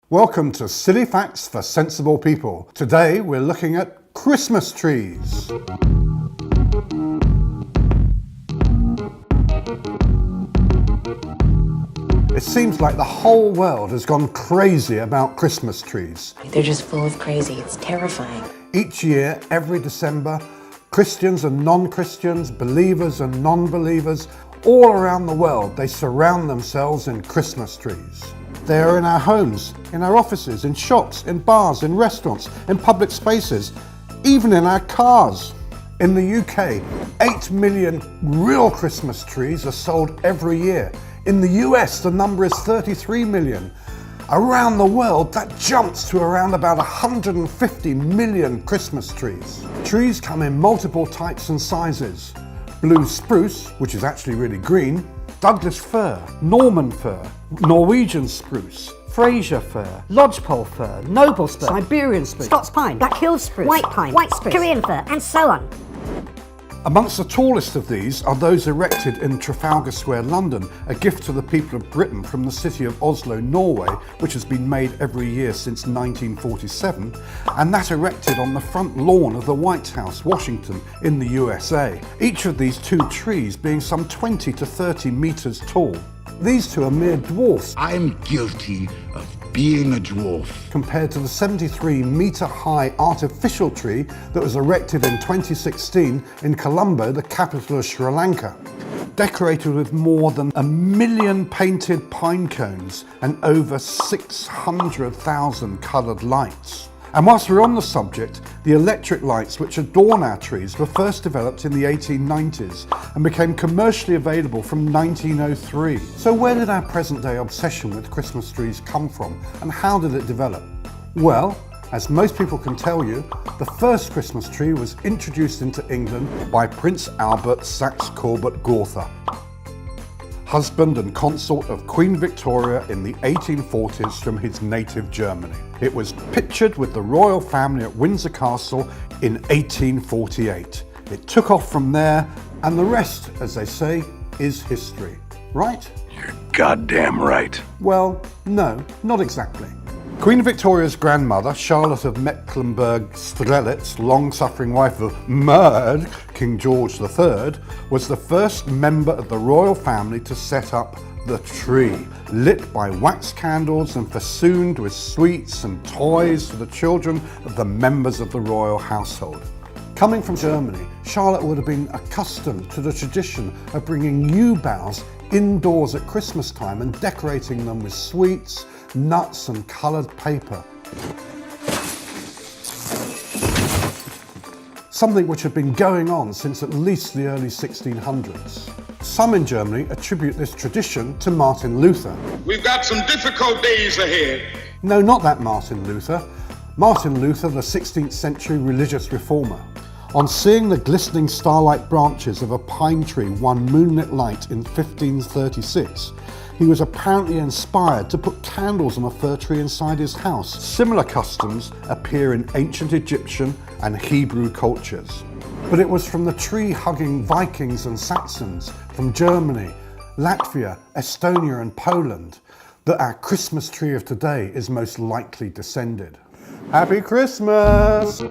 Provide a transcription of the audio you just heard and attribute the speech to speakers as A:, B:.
A: Welcome to Silly Facts for Sensible People. Today we're looking at Christmas trees. It seems like the whole world has gone crazy about Christmas trees.
B: They're just full of crazy. It's terrifying.
A: Each year, every December, Christians and non-Christians, believers and non-believers, all around the world, they surround themselves in Christmas trees. They are in our homes, in our offices, in shops, in bars, in restaurants, in public spaces, even in our cars. In the UK, 8 million real Christmas trees are sold every year. In the US, the number is 33 million. Around the world, that jumps to around about 150 million Christmas trees. Trees come in multiple types and sizes. Blue spruce, which is actually really green, Douglas fir, Norman fir, Norwegian spruce,
C: Fraser fir, lodgepole fir, noble spruce, Siberian spruce,
D: Scots pine, Black Hills spruce, white pine, white spruce, Korean fir, and so on.
A: Amongst the tallest of these are those erected in Trafalgar Square, London, a gift to the people of Britain from the city of Oslo, Norway, which has been made every year since 1947, and that erected on the front lawn of the White House, Washington, in the USA. Each of these two trees being some 20 to 30 meters tall. These two are mere dwarfs.
E: I'm guilty of being a dwarf.
A: Compared to the 73-metre-high artificial tree that was erected in 2016 in Colombo, the capital of Sri Lanka. Decorated with more than 1 million painted pine cones and over 600,000 coloured lights. And whilst we're on the subject, the electric lights which adorn our trees were first developed in the 1890s and became commercially available from 1903. So where did our present-day obsession with Christmas trees come from, and how did it develop? Well, as most people can tell you, the first Christmas tree was introduced into England by Prince Albert Saxe-Coburg-Gotha, husband and consort of Queen Victoria in the 1840s from his native Germany. It was pictured with the royal family at Windsor Castle in 1848. It took off from there, and the rest, as they say, is history. Right?
E: You're goddamn right.
A: Well, no, not exactly. Queen Victoria's grandmother, Charlotte of Mecklenburg-Strelitz, long-suffering wife of Murd, King George III, was the first member of the royal family to set up the tree, lit by wax candles and festooned with sweets and toys for the children of the members of the royal household. Coming from Germany, Charlotte would have been accustomed to the tradition of bringing yew boughs indoors at Christmas time and decorating them with sweets, nuts and coloured paper. Something which had been going on since at least the early 1600s. Some in Germany attribute this tradition to Martin Luther.
F: We've got some difficult days ahead.
A: No, not that Martin Luther. Martin Luther, the 16th century religious reformer. On seeing the glistening starlight branches of a pine tree one moonlit night in 1536, he was apparently inspired to put candles on a fir tree inside his house. Similar customs appear in ancient Egyptian and Hebrew cultures. But it was from the tree-hugging Vikings and Saxons from Germany, Latvia, Estonia and Poland that our Christmas tree of today is most likely descended. Happy Christmas!